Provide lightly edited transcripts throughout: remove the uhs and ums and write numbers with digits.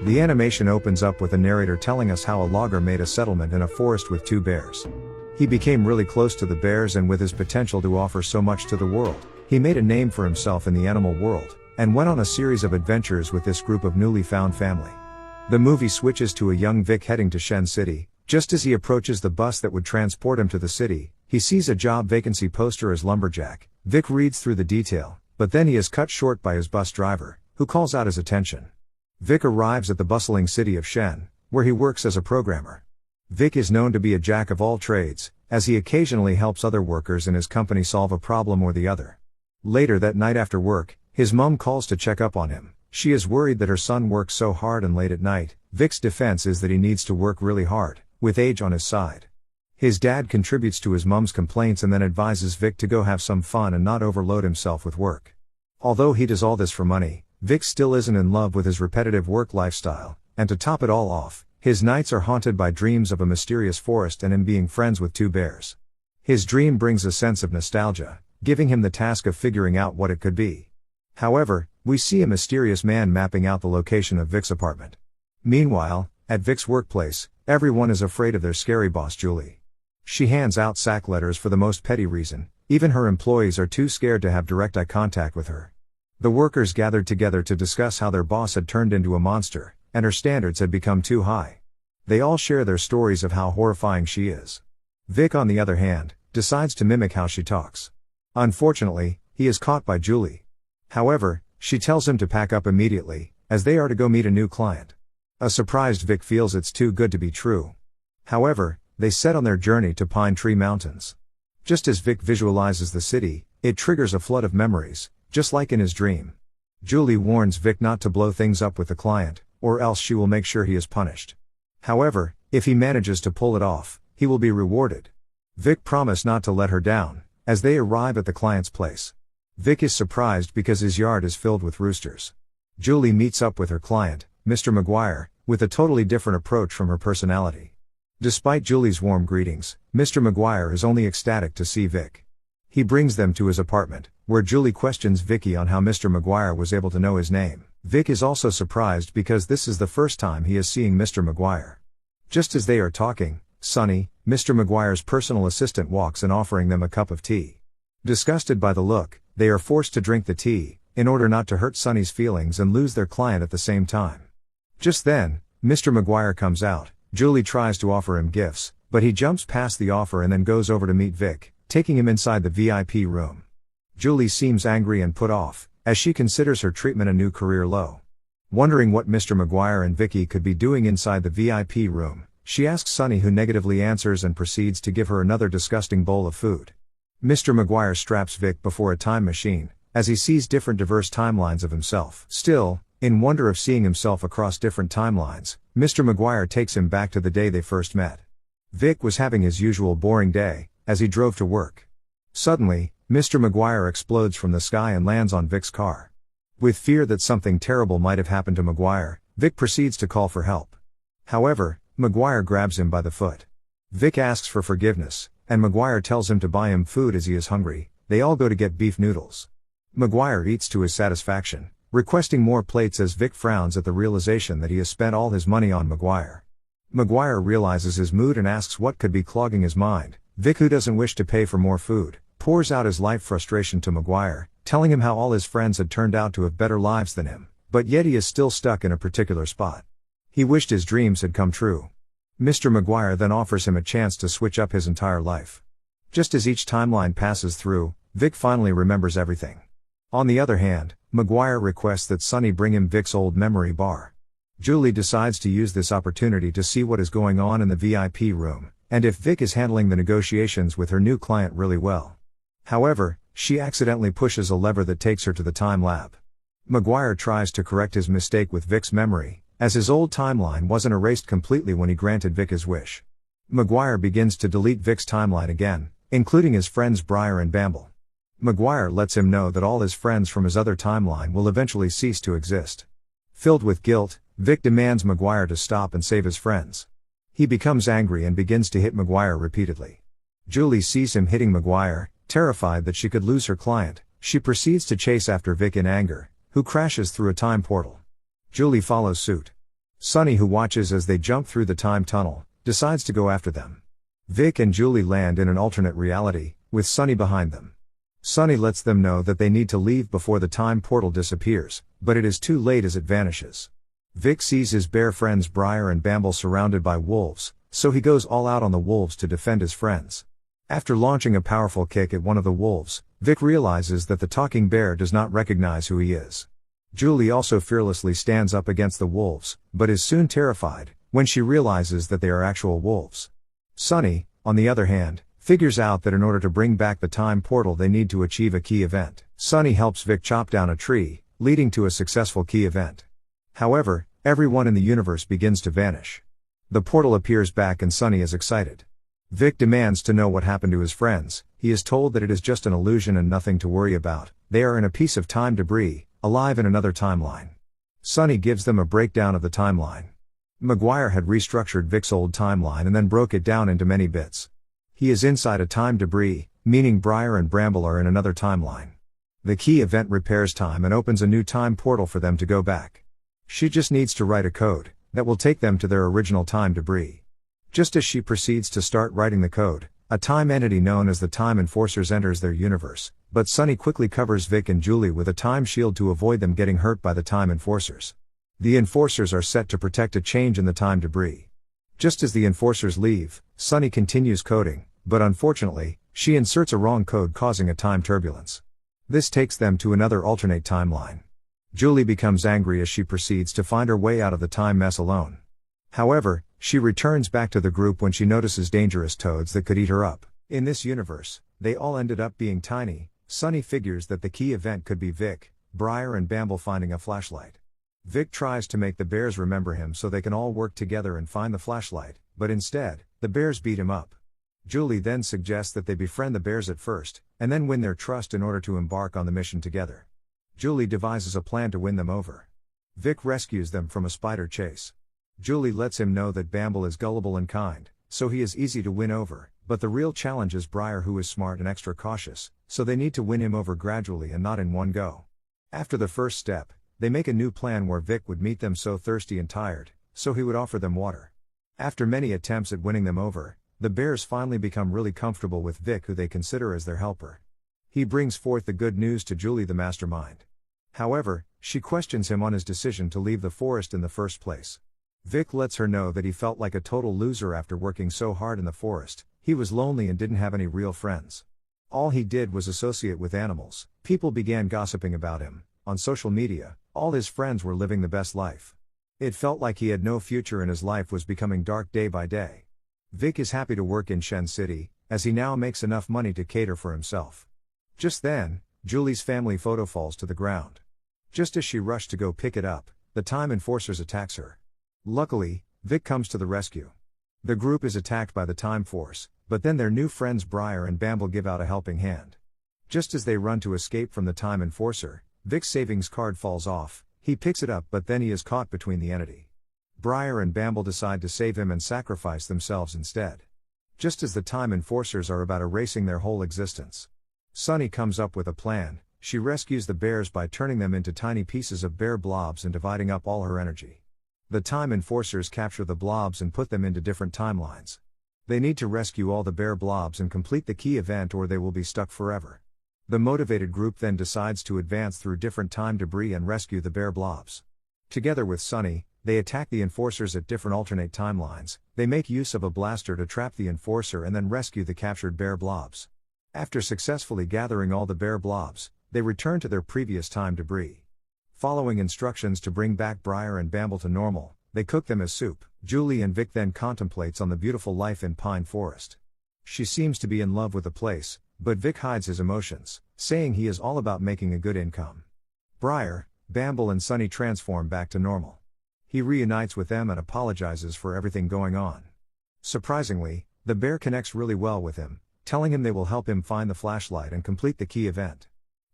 The animation opens up with a narrator telling us how a logger made a settlement in a forest with 2 bears. He became really close to the bears, and with his potential to offer so much to the world, he made a name for himself in the animal world, and went on a series of adventures with this group of newly found family. The movie switches to a young Vick heading to Shen City. Just as he approaches the bus that would transport him to the city, he sees a job vacancy poster as lumberjack. Vick reads through the detail, but then he is cut short by his bus driver, who calls out his attention. Vick arrives at the bustling city of Shen, where he works as a programmer. Vick is known to be a jack of all trades, as he occasionally helps other workers in his company solve a problem or the other. Later that night after work, his mom calls to check up on him. She is worried that her son works so hard and late at night. Vick's defense is that he needs to work really hard, with age on his side. His dad contributes to his mom's complaints and then advises Vick to go have some fun and not overload himself with work. Although he does all this for money, Vick still isn't in love with his repetitive work lifestyle, and to top it all off, his nights are haunted by dreams of a mysterious forest and him being friends with 2 bears. His dream brings a sense of nostalgia, giving him the task of figuring out what it could be. However, we see a mysterious man mapping out the location of Vick's apartment. Meanwhile, at Vick's workplace, everyone is afraid of their scary boss Julie. She hands out sack letters for the most petty reason. Even her employees are too scared to have direct eye contact with her. The workers gathered together to discuss how their boss had turned into a monster, and her standards had become too high. They all share their stories of how horrifying she is. Vick, on the other hand, decides to mimic how she talks. Unfortunately, he is caught by Julie. However, she tells him to pack up immediately, as they are to go meet a new client. A surprised Vick feels it's too good to be true. However, they set on their journey to Pine Tree Mountains. Just as Vick visualizes the city, it triggers a flood of memories, just like in his dream. Julie warns Vick not to blow things up with the client, or else she will make sure he is punished. However, if he manages to pull it off, he will be rewarded. Vick promised not to let her down, as they arrive at the client's place. Vick is surprised because his yard is filled with roosters. Julie meets up with her client, Mr. McGuire, with a totally different approach from her personality. Despite Julie's warm greetings, Mr. McGuire is only ecstatic to see Vick. He brings them to his apartment, where Julie questions Vicky on how Mr. McGuire was able to know his name. Vick is also surprised because this is the first time he is seeing Mr. McGuire. Just as they are talking, Sonny, Mr. McGuire's personal assistant, walks in offering them a cup of tea. Disgusted by the look, they are forced to drink the tea, in order not to hurt Sonny's feelings and lose their client at the same time. Just then, Mr. McGuire comes out. Julie tries to offer him gifts, but he jumps past the offer and then goes over to meet Vick, taking him inside the VIP room. Julie seems angry and put off, as she considers her treatment a new career low. Wondering what Mr. McGuire and Vicky could be doing inside the VIP room, she asks Sonny, who negatively answers and proceeds to give her another disgusting bowl of food. Mr. McGuire straps Vick before a time machine, as he sees different diverse timelines of himself. Still, in wonder of seeing himself across different timelines, Mr. McGuire takes him back to the day they first met. Vick was having his usual boring day, as he drove to work. Suddenly, Mr. McGuire explodes from the sky and lands on Vick's car. With fear that something terrible might have happened to McGuire, Vick proceeds to call for help. However, McGuire grabs him by the foot. Vick asks for forgiveness, and McGuire tells him to buy him food as he is hungry. They all go to get beef noodles. McGuire eats to his satisfaction, requesting more plates as Vick frowns at the realization that he has spent all his money on McGuire. McGuire realizes his mood and asks what could be clogging his mind. Vick, who doesn't wish to pay for more food, pours out his life frustration to McGuire, telling him how all his friends had turned out to have better lives than him, but yet he is still stuck in a particular spot. He wished his dreams had come true. Mr. McGuire then offers him a chance to switch up his entire life. Just as each timeline passes through, Vick finally remembers everything. On the other hand, McGuire requests that Sonny bring him Vick's old memory bar. Julie decides to use this opportunity to see what is going on in the VIP room, and if Vick is handling the negotiations with her new client really well. However, she accidentally pushes a lever that takes her to the time lab. McGuire tries to correct his mistake with Vick's memory, as his old timeline wasn't erased completely when he granted Vick his wish. McGuire begins to delete Vick's timeline again, including his friends Briar and Bamble. McGuire lets him know that all his friends from his other timeline will eventually cease to exist. Filled with guilt, Vick demands McGuire to stop and save his friends. He becomes angry and begins to hit McGuire repeatedly. Julie sees him hitting McGuire. Terrified that she could lose her client, she proceeds to chase after Vick in anger, who crashes through a time portal. Julie follows suit. Sunny, who watches as they jump through the time tunnel, decides to go after them. Vick and Julie land in an alternate reality, with Sunny behind them. Sunny lets them know that they need to leave before the time portal disappears, but it is too late as it vanishes. Vick sees his bear friends Briar and Bamble surrounded by wolves, so he goes all out on the wolves to defend his friends. After launching a powerful kick at one of the wolves, Vick realizes that the talking bear does not recognize who he is. Julie also fearlessly stands up against the wolves, but is soon terrified when she realizes that they are actual wolves. Sunny, on the other hand, figures out that in order to bring back the time portal they need to achieve a key event. Sunny helps Vick chop down a tree, leading to a successful key event. However, everyone in the universe begins to vanish. The portal appears back and Sunny is excited. Vick demands to know what happened to his friends. He is told that it is just an illusion and nothing to worry about. They are in a piece of time debris, alive in another timeline. Sunny gives them a breakdown of the timeline. Maguire had restructured Vick's old timeline and then broke it down into many bits. He is inside a time debris, meaning Briar and Bramble are in another timeline. The key event repairs time and opens a new time portal for them to go back. She just needs to write a code that will take them to their original time debris. Just as she proceeds to start writing the code, a time entity known as the Time Enforcers enters their universe, but Sunny quickly covers Vick and Julie with a time shield to avoid them getting hurt by the Time Enforcers. The Enforcers are set to protect a change in the time debris. Just as the Enforcers leave, Sunny continues coding, but unfortunately, she inserts a wrong code causing a time turbulence. This takes them to another alternate timeline. Julie becomes angry as she proceeds to find her way out of the time mess alone. However, she returns back to the group when she notices dangerous toads that could eat her up. In this universe, they all ended up being tiny. Sunny figures that the key event could be Vick, Briar and Bamble finding a flashlight. Vick tries to make the bears remember him so they can all work together and find the flashlight, but instead, the bears beat him up. Julie then suggests that they befriend the bears at first, and then win their trust in order to embark on the mission together. Julie devises a plan to win them over. Vick rescues them from a spider chase. Julie lets him know that Bamble is gullible and kind, so he is easy to win over, but the real challenge is Briar, who is smart and extra cautious, so they need to win him over gradually and not in one go. After the first step, they make a new plan where Vick would meet them so thirsty and tired, so he would offer them water. After many attempts at winning them over, the bears finally become really comfortable with Vick, who they consider as their helper. He brings forth the good news to Julie, the mastermind. However, she questions him on his decision to leave the forest in the first place. Vick lets her know that he felt like a total loser after working so hard in the forest. He was lonely and didn't have any real friends. All he did was associate with animals. People began gossiping about him. On social media, all his friends were living the best life. It felt like he had no future and his life was becoming dark day by day. Vick is happy to work in Shen City, as he now makes enough money to cater for himself. Just then, Julie's family photo falls to the ground. Just as she rushed to go pick it up, the Time Enforcers attacks her. Luckily, Vick comes to the rescue. The group is attacked by the Time Force, but then their new friends Briar and Bamble give out a helping hand. Just as they run to escape from the Time Enforcer, Vick's savings card falls off. He picks it up, but then he is caught between the entity. Briar and Bamble decide to save him and sacrifice themselves instead. Just as the Time Enforcers are about erasing their whole existence, Sunny comes up with a plan. She rescues the bears by turning them into tiny pieces of bear blobs and dividing up all her energy. The Time Enforcers capture the blobs and put them into different timelines. They need to rescue all the bear blobs and complete the key event, or they will be stuck forever. The motivated group then decides to advance through different time debris and rescue the bear blobs. Together with Sunny, they attack the Enforcers at different alternate timelines. They make use of a blaster to trap the Enforcer and then rescue the captured bear blobs. After successfully gathering all the bear blobs, they return to their previous time debris. Following instructions to bring back Briar and Bamble to normal, they cook them as soup. Julie and Vick then contemplates on the beautiful life in Pine Forest. She seems to be in love with the place, but Vick hides his emotions, saying he is all about making a good income. Briar, Bamble and Sunny transform back to normal. He reunites with them and apologizes for everything going on. Surprisingly, the bear connects really well with him, telling him they will help him find the flashlight and complete the key event.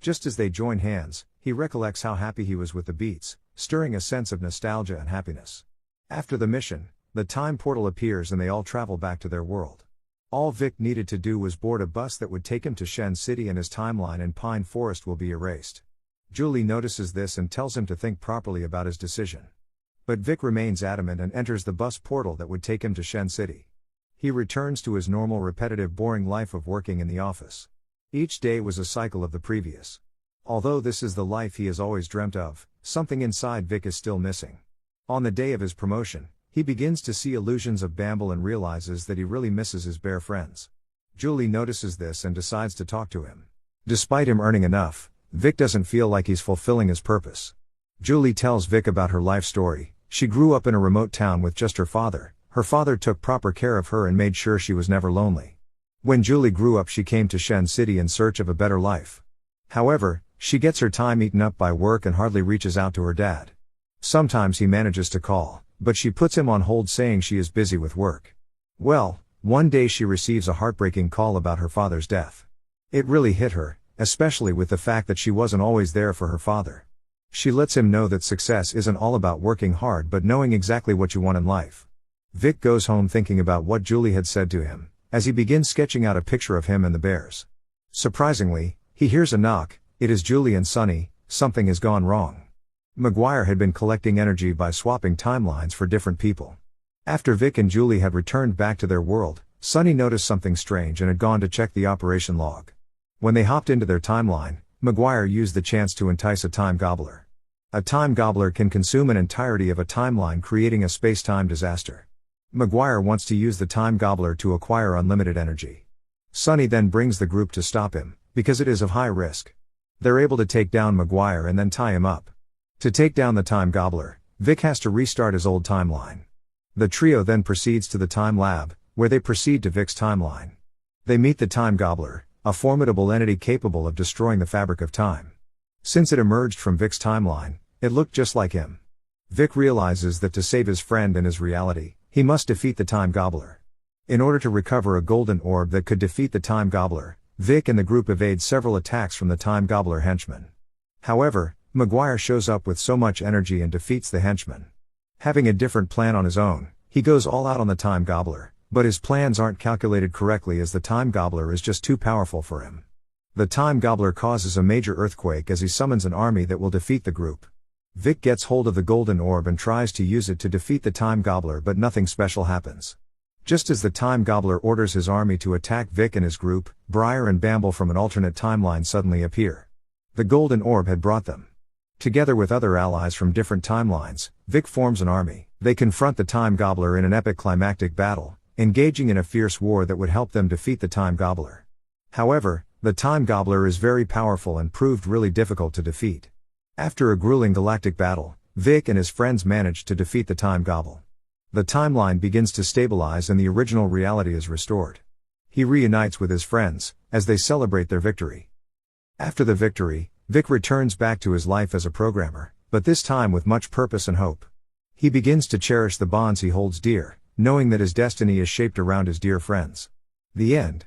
Just as they join hands, he recollects how happy he was with the beats, stirring a sense of nostalgia and happiness. After the mission, the time portal appears and they all travel back to their world. All Vick needed to do was board a bus that would take him to Shen City and his timeline in Pine Forest will be erased. Julie notices this and tells him to think properly about his decision. But Vick remains adamant and enters the bus portal that would take him to Shen City. He returns to his normal repetitive boring life of working in the office. Each day was a cycle of the previous. Although this is the life he has always dreamt of, something inside Vick is still missing. On the day of his promotion, he begins to see illusions of Bamble and realizes that he really misses his bear friends. Julie notices this and decides to talk to him. Despite him earning enough, Vick doesn't feel like he's fulfilling his purpose. Julie tells Vick about her life story. She grew up in a remote town with just her father. Her father took proper care of her and made sure she was never lonely. When Julie grew up, she came to Shen City in search of a better life. However, she gets her time eaten up by work and hardly reaches out to her dad. Sometimes he manages to call, but she puts him on hold saying she is busy with work. Well, one day she receives a heartbreaking call about her father's death. It really hit her, especially with the fact that she wasn't always there for her father. She lets him know that success isn't all about working hard but knowing exactly what you want in life. Vick goes home thinking about what Julie had said to him, as he begins sketching out a picture of him and the bears. Surprisingly, he hears a knock. It is Julie and Sunny. Something has gone wrong. Maguire had been collecting energy by swapping timelines for different people. After Vick and Julie had returned back to their world, Sunny noticed something strange and had gone to check the operation log. When they hopped into their timeline, Maguire used the chance to entice a time gobbler. A time gobbler can consume an entirety of a timeline, creating a space-time disaster. Maguire wants to use the time gobbler to acquire unlimited energy. Sunny then brings the group to stop him, because it is of high risk. They're able to take down Maguire and then tie him up. To take down the time gobbler, Vick has to restart his old timeline. The trio then proceeds to the time lab, where they proceed to Vick's timeline. They meet the time gobbler, a formidable entity capable of destroying the fabric of time. Since it emerged from Vick's timeline, it looked just like him. Vick realizes that to save his friend and his reality, he must defeat the time gobbler. In order to recover a golden orb that could defeat the time gobbler, Vick and the group evade several attacks from the time gobbler henchmen. However, Maguire shows up with so much energy and defeats the henchmen. Having a different plan on his own, he goes all out on the time gobbler, but his plans aren't calculated correctly as the time gobbler is just too powerful for him. The time gobbler causes a major earthquake as he summons an army that will defeat the group. Vick gets hold of the golden orb and tries to use it to defeat the time gobbler, but nothing special happens. Just as the time gobbler orders his army to attack Vick and his group, Briar and Bamble from an alternate timeline suddenly appear. The golden orb had brought them. Together with other allies from different timelines, Vick forms an army. They confront the time gobbler in an epic climactic battle, engaging in a fierce war that would help them defeat the time gobbler. However, the time gobbler is very powerful and proved really difficult to defeat. After a grueling galactic battle, Vick and his friends manage to defeat the time gobbler. The timeline begins to stabilize and the original reality is restored. He reunites with his friends, as they celebrate their victory. After the victory, Vick returns back to his life as a programmer, but this time with much purpose and hope. He begins to cherish the bonds he holds dear, knowing that his destiny is shaped around his dear friends. The end.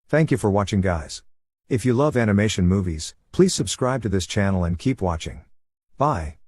Thank you for watching, guys. If you love animation movies, please subscribe to this channel and keep watching. Bye.